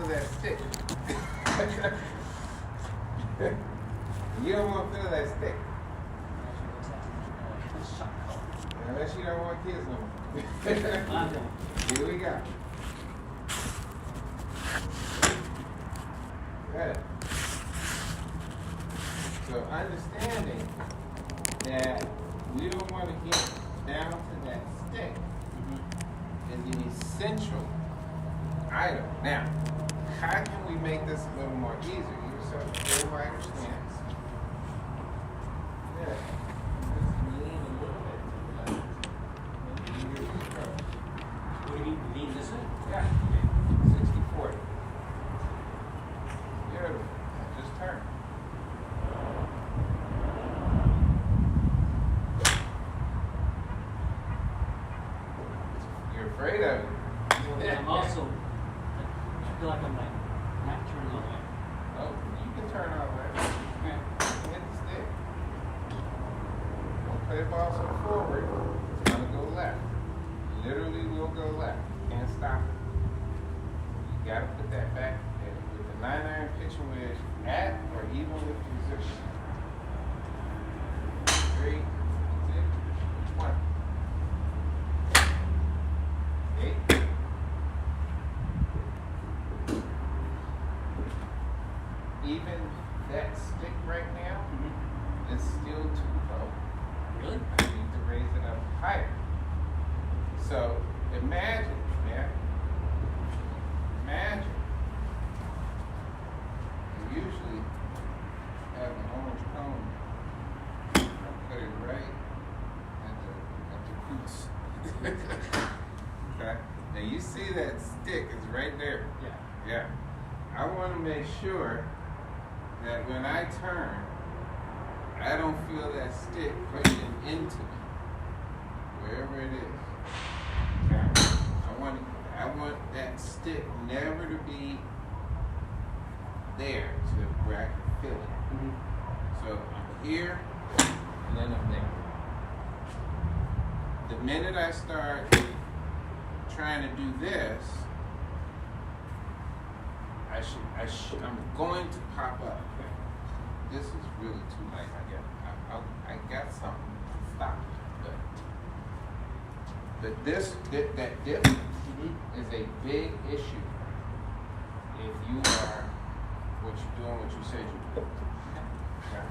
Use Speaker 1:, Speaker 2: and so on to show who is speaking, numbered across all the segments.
Speaker 1: feel that stick. You don't want to feel that stick. Unless you don't want kids no more. Here we go. Good. So understanding that we don't want to get down to that stick is an essential item. Now, how can we make this a little more easier? Use a little wider stance. Good. Just lean a little bit to the left. And use your approach.
Speaker 2: What do you mean, lean this way?
Speaker 1: Yeah. 60-40. Beautiful. Just turn. You're afraid of it.
Speaker 2: Well, I'm also, I feel like I'm like not turning all the way.
Speaker 1: Oh, you can turn all the way.
Speaker 2: Okay.
Speaker 1: Hit the stick. Don't play the ball so forward. It's going to go left. Literally will go left. Can't stop it. You got to put that back with the 9-iron pitching wedge at or even with position. 3, 2, 1. 8. Even that stick right now is still too low.
Speaker 2: Really?
Speaker 1: I need to raise it up higher. So imagine, imagine you usually have an orange cone. I put it right at the coots. Okay? Now you see that stick is right there.
Speaker 2: Yeah.
Speaker 1: Yeah. I want to make sure that when I turn, I don't feel that stick pushing into me, wherever it is. Okay? I want that stick never to be there to where I can feel it. So I'm here, and then I'm there. The minute I start trying to do this, I'm going to pop up. This is really too late. I got something to stop. But that difference is a big issue if you are what you're doing, what you said you do. Okay?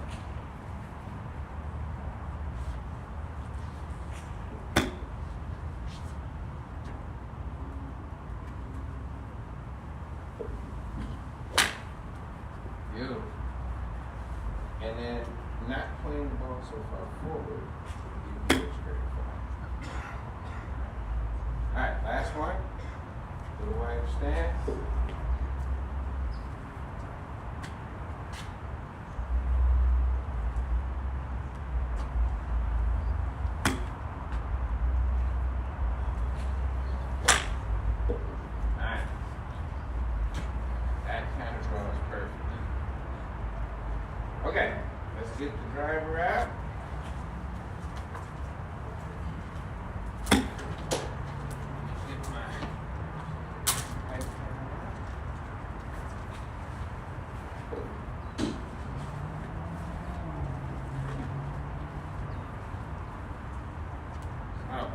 Speaker 1: Beautiful. And then not playing the ball so far forward, you can go straight forward. Alright, last one. Little wider stance. Nice. That kind of draws perfectly. Okay, let's get the driver out. Get my ice cream out.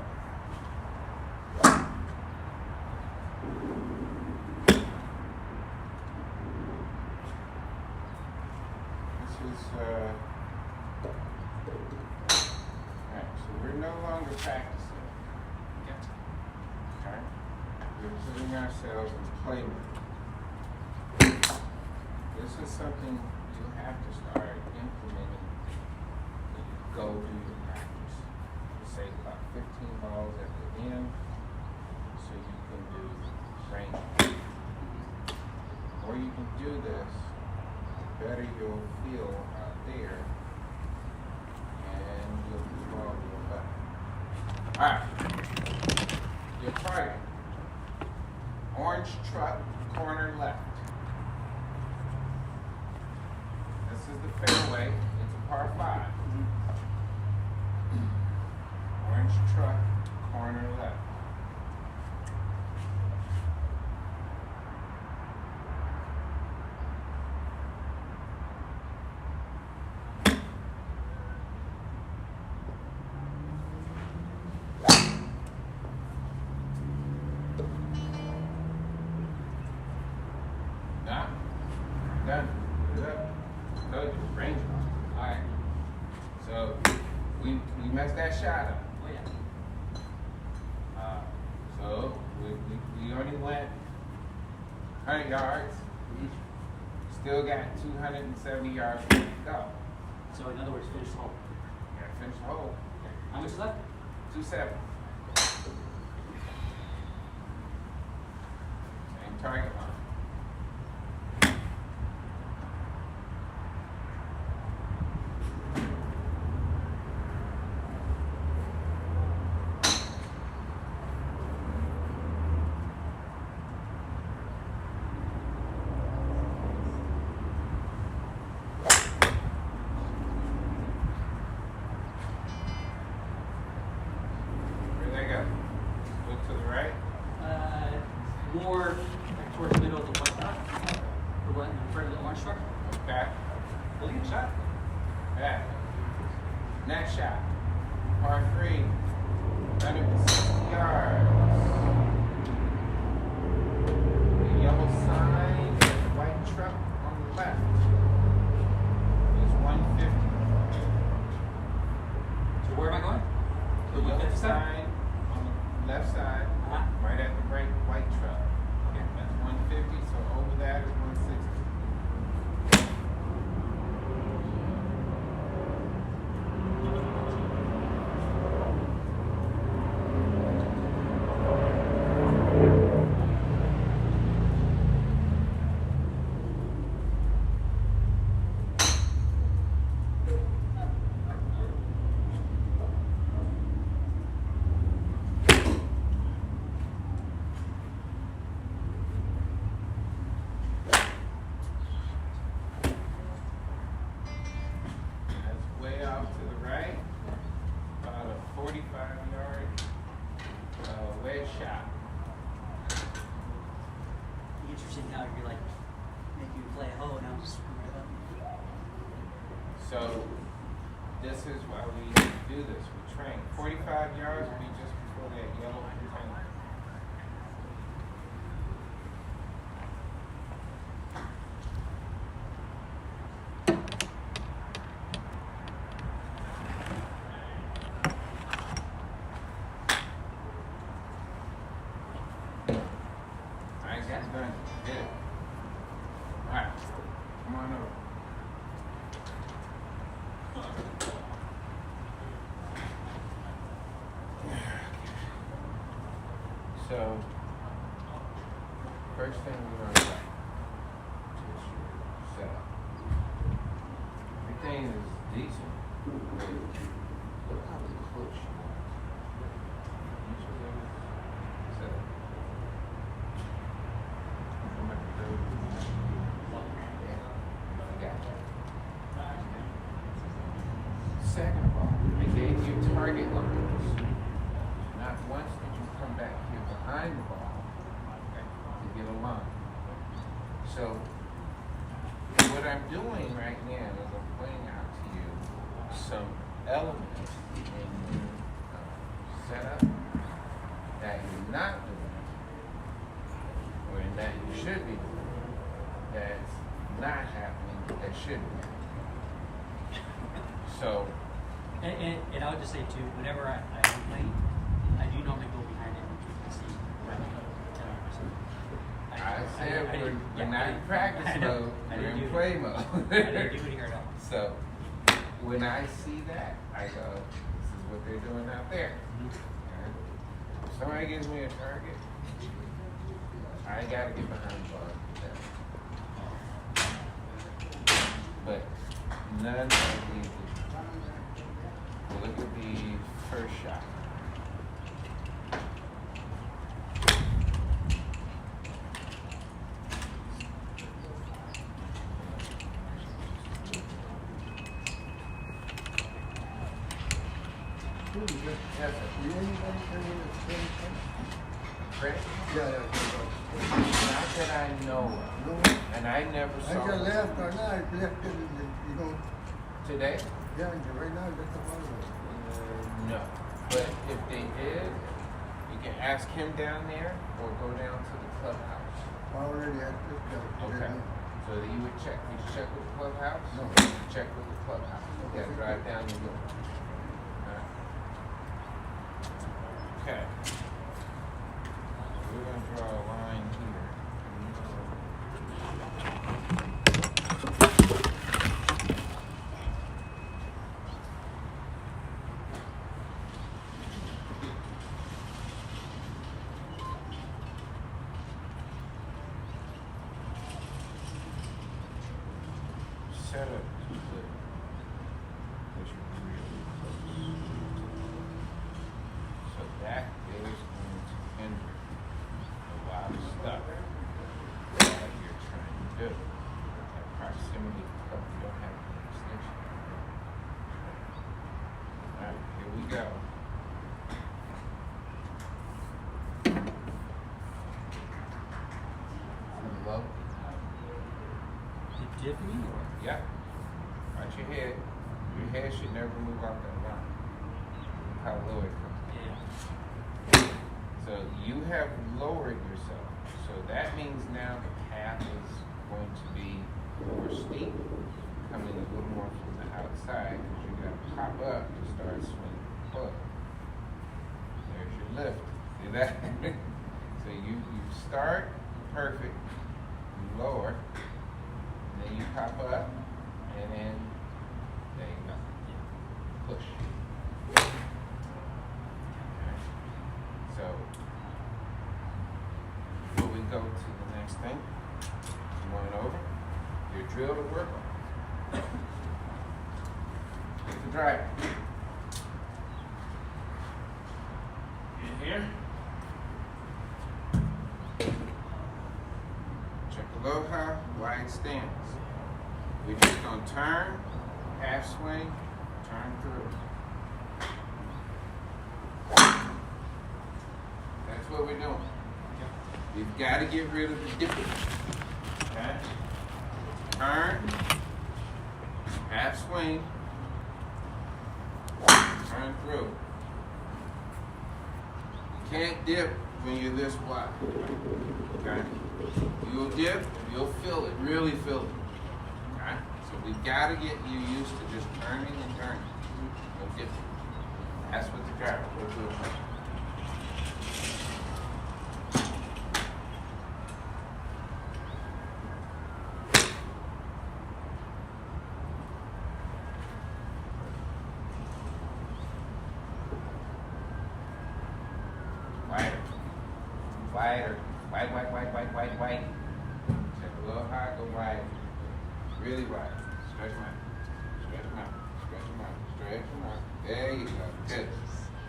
Speaker 1: Alright, so we're no longer practicing. Okay? We're putting ourselves in play mode. This is something you have to start implementing when you go do your practice. You say about 15 balls at the end so you can do range. The more you can do this, the better you'll feel out there, and you'll control your better. Alright, your target. Orange truck, corner left. This is the fairway, it's a par 5. Orange truck, corner left. shot up.
Speaker 2: Oh, yeah.
Speaker 1: So we only went 100 yards. Still got 270 yards to go.
Speaker 2: So in other words, finish the hole.
Speaker 1: Gotta finish the hole.
Speaker 2: How much is left?
Speaker 1: 270. Same target line. Where'd they go? Look to the right.
Speaker 2: More like, towards the middle of the one truck. The one in front of the orange truck.
Speaker 1: Okay.
Speaker 2: Look at the shot.
Speaker 1: Back. Next shot. Par 3. 160 yards. The yellow sign, the white truck on the left is 150.
Speaker 2: So where am I going?
Speaker 1: The yellow sign on the left side,
Speaker 2: Uh-huh.
Speaker 1: right at the right white truck.
Speaker 2: Okay.
Speaker 1: That's 150, so over that is 160. That's way off to the right, about a 45-yard wedge shot.
Speaker 2: Interesting how you're like making you play a hole now. Just
Speaker 1: So this is why we do this. We train. 45 yards will be just before that yellow container. Nice, that's done. Did it. All right, come on over. So, first thing we're going to do is set up. Everything is decent. Look how close you are. Each of them is set up. I'm at the third. Yeah, got that. Second of all, I gave you target lines. Not once did you come back here behind the ball to get a line. So, what I'm doing right now is I'm pointing out to you some elements in your setup that you're not doing, or that you should be doing, that's not happening, that should be happening. So,
Speaker 2: and I would just say too, whenever I play, I do normally go behind it and see where I go.
Speaker 1: I said we're not in practice mode, we're in play mode.
Speaker 2: I didn't do it here at all.
Speaker 1: So, when I see that, I go, this is what they're doing out there. And if somebody gives me a target, I gotta get behind the ball. But none of these. Look at the first shot. Yes, sir. Correct?
Speaker 3: Yeah,
Speaker 1: Not that I know of.
Speaker 3: no.
Speaker 1: And I never
Speaker 3: I
Speaker 1: saw
Speaker 3: just
Speaker 1: it.
Speaker 3: left or not, I left it, you know,
Speaker 1: Today?
Speaker 3: yeah, right now, that's the problem.
Speaker 1: No. But if they did, you can ask him down there or go down to the clubhouse.
Speaker 3: I already had this guy.
Speaker 1: Okay. So that you would check. You check with the clubhouse?
Speaker 3: No.
Speaker 1: Check with the clubhouse. You gotta drive down and look. Alright. setup is good, but you're really close. So that is going to hinder a lot of stuff that you're trying to do. That proximity cup, you don't have any extension. Alright, here we go. Low.
Speaker 2: It dip me or?
Speaker 1: Yeah. Watch your head. Your head should never move off that line. Look how low it comes.
Speaker 2: Yeah.
Speaker 1: So you have lowered yourself. So that means now the path is going to be more steep, coming a little more from the outside, because you're going to pop up to start swinging forward. There's your lift. See that? So you start perfect, you lower, and then you pop up, and then there you go. Push. Okay. So, before we go to the next thing, going over your drill to work on. Take the driver. In here. Check aloha, wide stance. We're just gonna turn, half swing, turn through. That's what we're doing. We've got to get rid of the dipping. Okay? Turn, half swing, turn through. You can't dip when you're this wide. Okay? You'll dip, you'll feel it, really feel it. Okay? So we've got to get you used to just turning and turning. No dipping. That's what the driver will do. Wider. Wide. Check a little high, go wide. Really wide. Stretch them out. There you go. Good.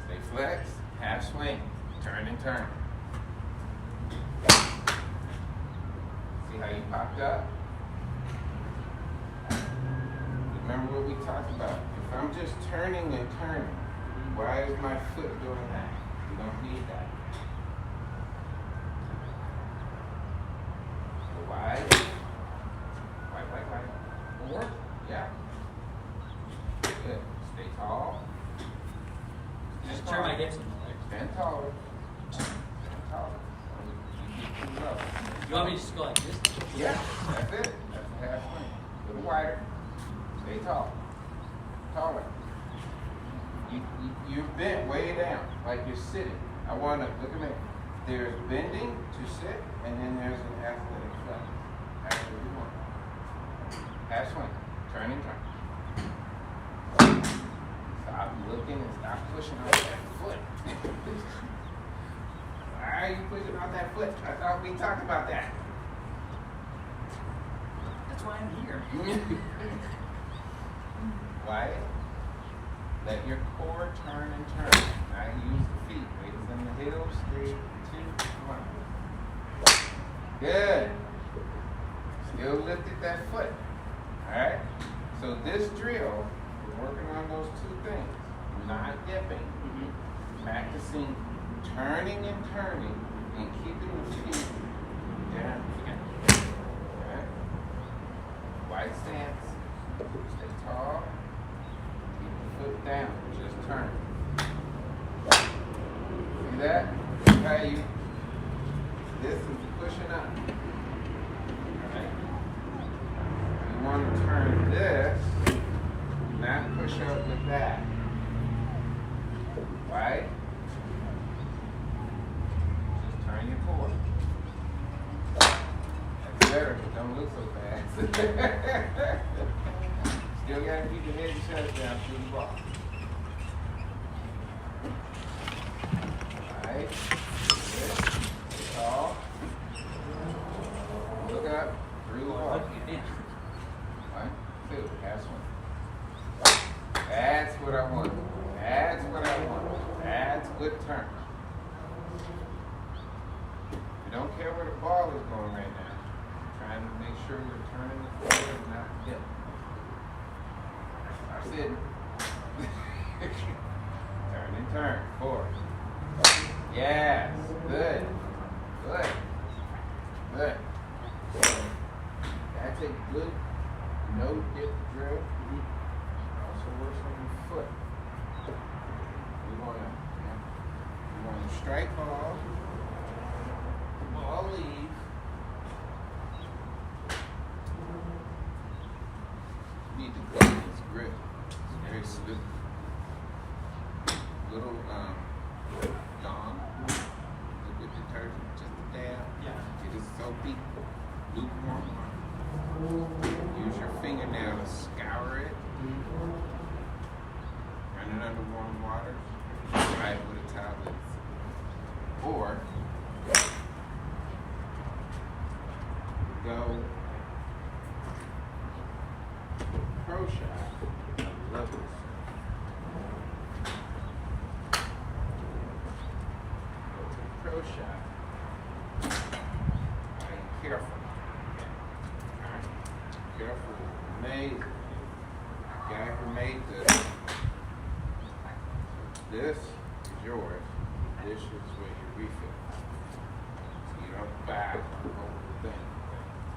Speaker 1: Stay flex. Half swing. Turn and turn. See how you popped up? Remember what we talked about. If I'm just turning and turning, why is my foot doing that? We don't need that. Wide. More. Yeah. Good. Stay tall.
Speaker 2: Just turn my hips in the legs.
Speaker 1: Stand taller. You keep it low.
Speaker 2: You want me to just go like this?
Speaker 1: Yeah. That's it. That's the half swing. A little wider. Stay tall. Taller. You're bent way down, like you're sitting. I want to, look at me. There's bending to sit, and then there's an athletic flex. That's what we want. Half swing. Turn and turn. Stop looking and stop pushing out that foot. Why are you pushing out that foot? I thought we talked about that.
Speaker 2: That's why I'm here.
Speaker 1: Why? Let your core turn and turn. Now use the feet. Weight is in the heels. 3, 2, 1. Good. Still lifted that foot. Alright? So this drill, we're working on those two things. Not dipping. Practicing turning and turning and keeping the feet down. Okay? Wide stance. Stay tall. Keep the foot down. Just turn. See that? How you? This is pushing up. Alright? You want to turn this, not push up with that. Right? Just turn your core. That's better, but don't look so fast. Still got to keep your head and shoulders down through the ball. Alright. Good. Stay tall. Look up through the ball. 1, 2. good turn. You don't care where the ball is going right now. Trying to make sure you're turning the finger and not dip. That's it. Turn and turn. 4. Yes. Good. Good. Good. That's a good no dip drill. Also works on your foot. We want to strike ball. Ball leave. Need to go with this grip. It's very smooth. Little Dawn, liquid detergent, just a dab.
Speaker 2: Yeah.
Speaker 1: Get it soapy, lukewarm. Use your fingernail to scour it. Run it under warm water. Dry it with a towel. Or go pro shot. Love this. Go to the pro shot. And careful. Alright? Careful. Amazing. Guy who made this. This is yours. This is where you refill. So you don't buy the whole thing.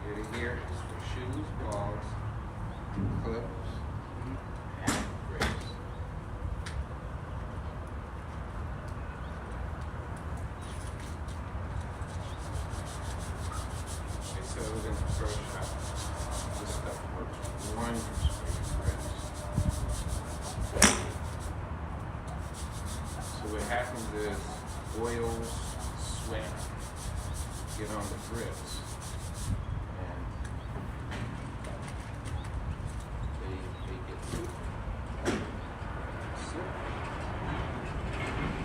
Speaker 1: Here to here is for shoes, balls, clips, and grips. They said it was in the pro shop. This stuff works wonders for your grips. So what happens is oils, sweat, get on the grips. And they get too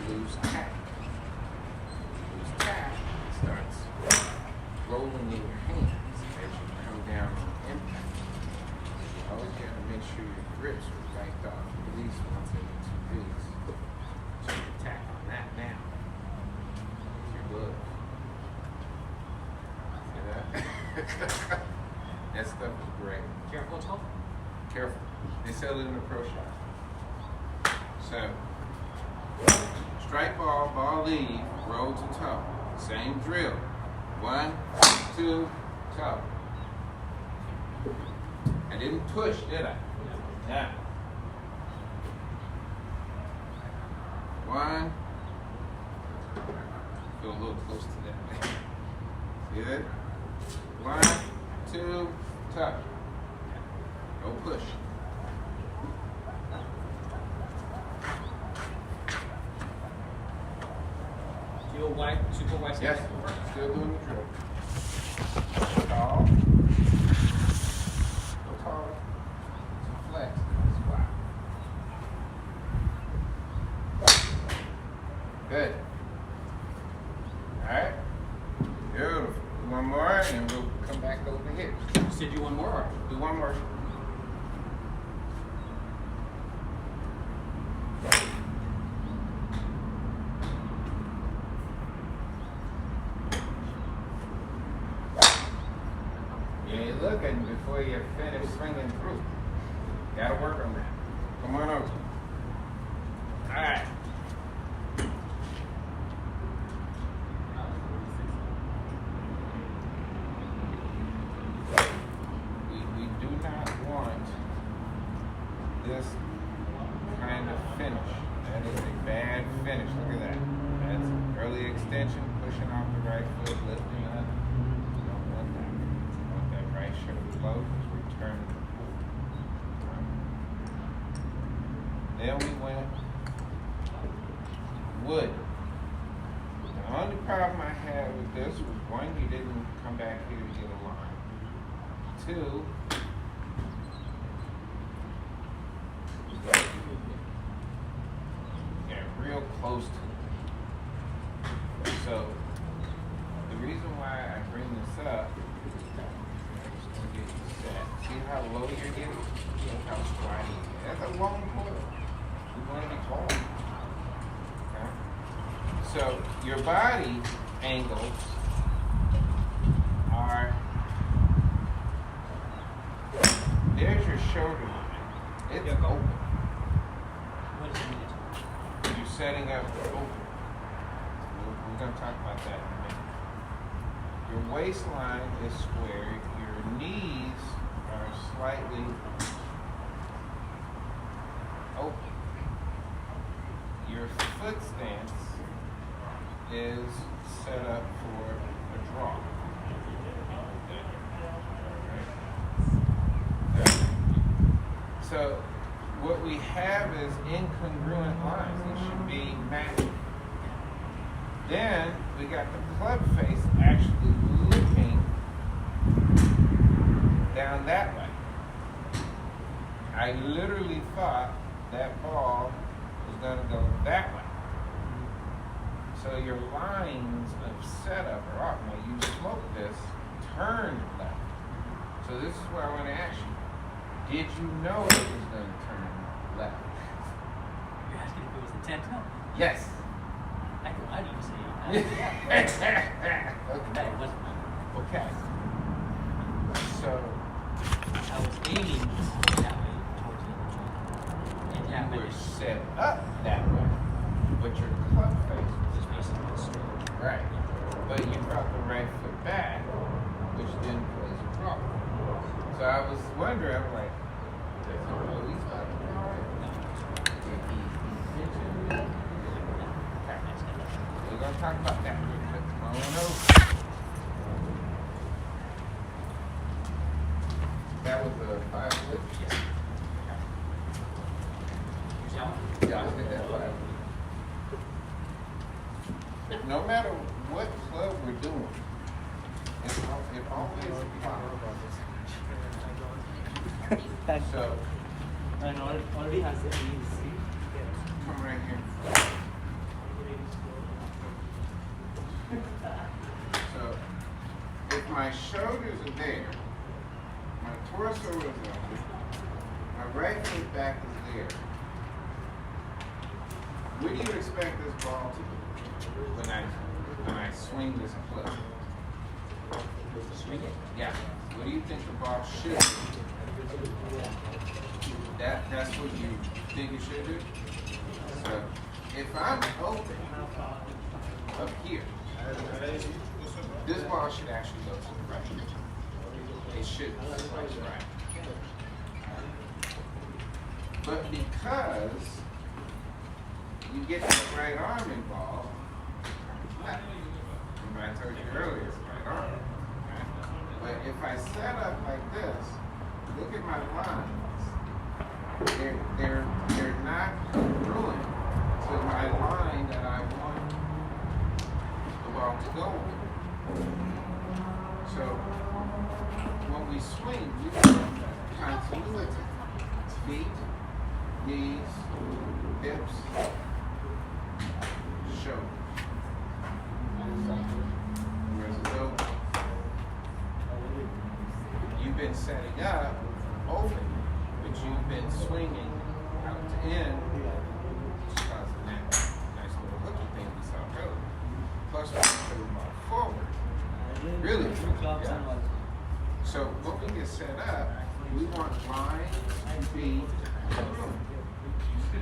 Speaker 1: lose tack. Lose tack, it starts rolling in your hands as you come down on impact. You always got to make sure your grips are wiped off at least once every 2 weeks. Check the tack on that now. Your glove. See that? That stuff is great.
Speaker 2: Careful, toe.
Speaker 1: Careful. They sell it in the pro shop. So, strike ball, ball leave, roll to toe. Same drill. 1, 2, toe. I didn't push, did I? Yeah. 1. Feel a little close to that. See that? 1, 2, toe. No push.
Speaker 2: Feel wide, super wide.
Speaker 1: Yes, still doing the drill. Tall. Go taller. Flex. Squat. Good. Alright. Beautiful. One more and we'll come back over here.
Speaker 2: You said do one more? Or?
Speaker 1: Do one more. You ain't looking before you finish swinging through. Gotta work on that. Come on over. Alright. We do not want this kind of finish. That is a bad finish. Look at that. That's early extension, pushing off the right foot, lifting up. You don't want that. You want that right shoulder low, just return. Then we went wood. The only problem I had with this was 1, you didn't come back here to get a line. 2, get real close to it. So, the reason why I bring this up, I'm just gonna get you set. See how low you're getting? Look how squatty. That's a long pull. We want to be tall. Okay? So your body angles are, there's your shoulder line. It's open.
Speaker 2: What does it mean?
Speaker 1: You're setting up for open. We're going to talk about that in a minute. Your waistline is square. Your knees are slightly open. Your foot stance is set up for a draw. So what we have is incongruent lines. They should be matching. Then we got the club face actually looking down that way. I literally thought that ball was going to go that way. So your lines of setup are off. Now you smoke this, turned left. So this is where I want to ask you. Did you know it was going to turn left?
Speaker 2: You're asking if it was intent? No.
Speaker 1: Yes.
Speaker 2: I didn't say
Speaker 1: Okay.
Speaker 2: that. It wasn't.
Speaker 1: Okay. So
Speaker 2: I was aiming that way towards the other joint. And
Speaker 1: you
Speaker 2: yeah, but
Speaker 1: were
Speaker 2: it's
Speaker 1: set up that way, but your club face was
Speaker 2: just basically straight.
Speaker 1: right. But you brought the right foot back, which then plays a problem. So I was wondering, I'm like, does he know he's about to draw it? Did he mention it? Okay. We're going to talk about that real quick. Come on over. That was a 5 foot?
Speaker 2: Yes. You see how much?
Speaker 1: Yeah, I think that's 5. No matter what club we're doing, it always applies. So,
Speaker 2: And already has the knees.
Speaker 1: come right here. So, if my shoulders are there, my torso is up, my right foot back is there, what do you expect this ball to do when I swing this club?
Speaker 2: Swing it.
Speaker 1: Yeah. What do you think the ball should do? That's what you think it should do? So if I'm open up here, this ball should actually go to the right. It should go to the right. But because you get the right arm involved, remember I told you earlier, it's right arm. Right? But if I set up like this, look at my lines. They're not congruent to my line that I want the ball to go with. So when we swing, we have continuity. Feet, knees, hips, shoulders. Whereas though you've been setting up open, but you've been swinging out to in, which causing that nice little hooky thing we saw earlier. Plus, we can put the ball forward. Really? Yeah. So when we get set up, we want line and be congruent.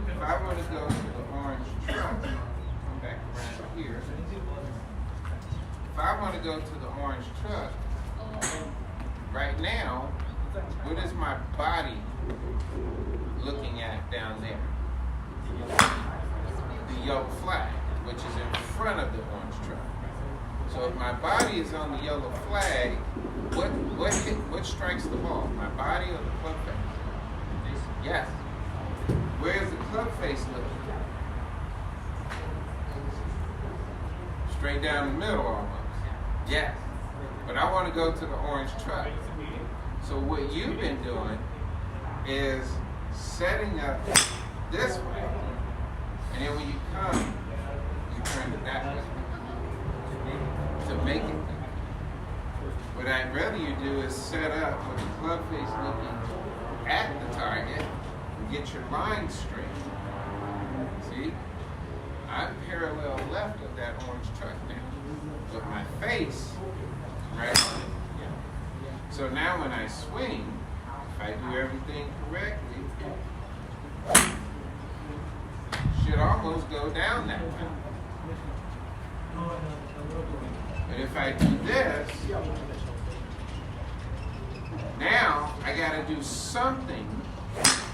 Speaker 1: If I were to go to the orange truck, come back around here. If I want to go to the orange truck, right now, what is my body looking at down there? The yellow flag, which is in front of the orange truck. So if my body is on the yellow flag, what strikes the ball? My body or the club face? Yes. Where's the club face looking? Straight down the middle almost. Yes. But I want to go to the orange truck. So what you've been doing is setting up this way. And then when you come, you turn it that way. To make it. What I'd rather you do is set up with the club face looking at the target and get your line straight. See? I'm parallel left of that orange truck now, with my face right on it. So now when I swing, if I do everything correctly, should almost go down that way. But if I do this, now I got to do something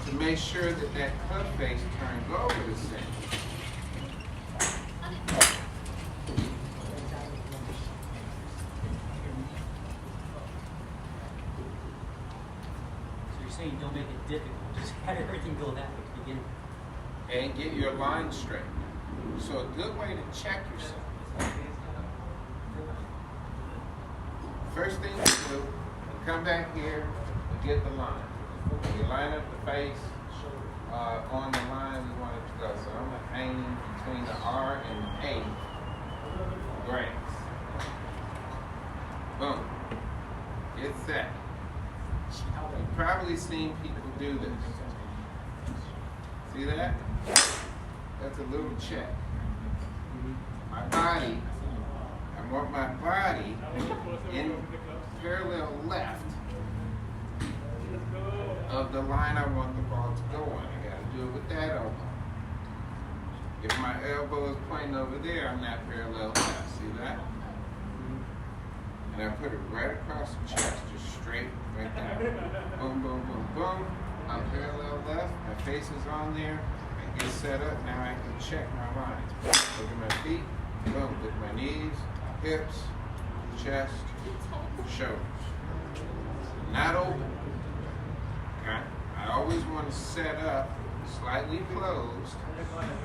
Speaker 1: to make sure that that club face turns over the center.
Speaker 2: So you're saying don't make it difficult, just have everything go that way to begin with.
Speaker 1: And get your line straight. So a good way to check yourself. First thing you do, come back here and get the line. You line up the face on the line we want it to go. So I'm hanging between the R and the A grades. Boom. Get set. You've probably seen people do this. See that? That's a little check. My body, I want my body in parallel left of the line I want the ball to go on. I gotta do it with that elbow. If my elbow is pointing over there, I'm not parallel left. See that? And I put it right across the chest, just straight right there. Boom, boom, boom, boom. I'm parallel left. My face is on there. I get set up. Now I can check my lines. Look at my feet. Boom. Look at my knees, hips, chest, shoulders. Not open. Okay? I always want to set up slightly closed.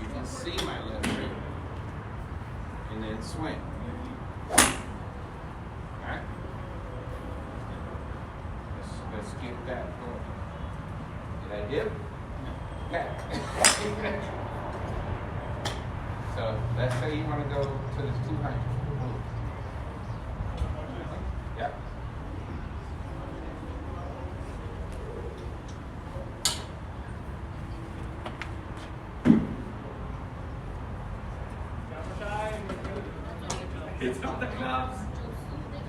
Speaker 1: You can see my left hip. And then swing. Okay? Let's get that going. Did I dip? Okay. So let's say you want to go to the 200. Yep.
Speaker 4: It's not the cops.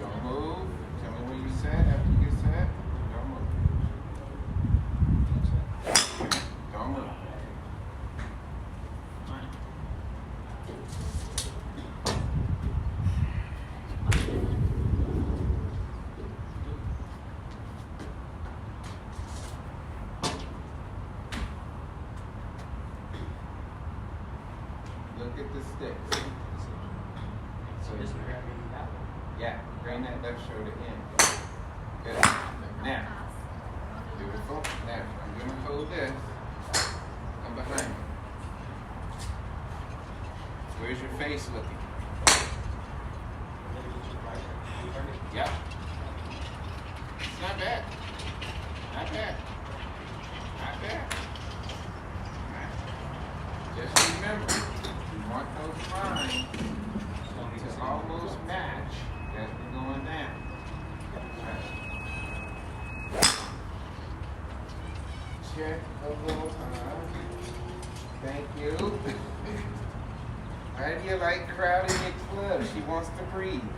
Speaker 1: Don't move. Tell me when you set. After you get set, don't move. Don't move. Look at the sticks.
Speaker 2: So this would grab me that way.
Speaker 1: Yeah, bring that left shoulder in. Good. Now, beautiful. Now, I'm going to hold this. Come behind me. Where's your face looking? Yep. It's not bad. Not bad. Not bad. Just remember, you want those lines to almost match as we're going down. Check a little time. Thank you. How do you like crowding your club? She wants to breathe.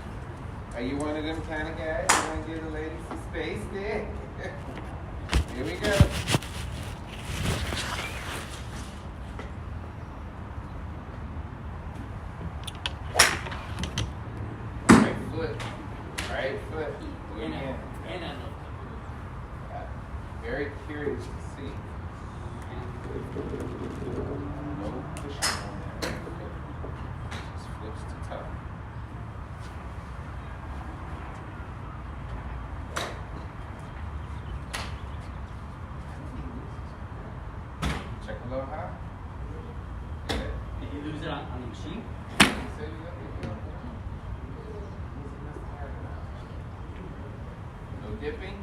Speaker 1: Are you one of them kind of guys? You want to give the lady some space there? Here we go. Right foot.
Speaker 2: And
Speaker 1: Again.
Speaker 2: I know.
Speaker 1: Very curious to see. No pushing on that. Just flips to toe. Check a little high. Good.
Speaker 2: Did you lose it on the machine?
Speaker 1: No dipping.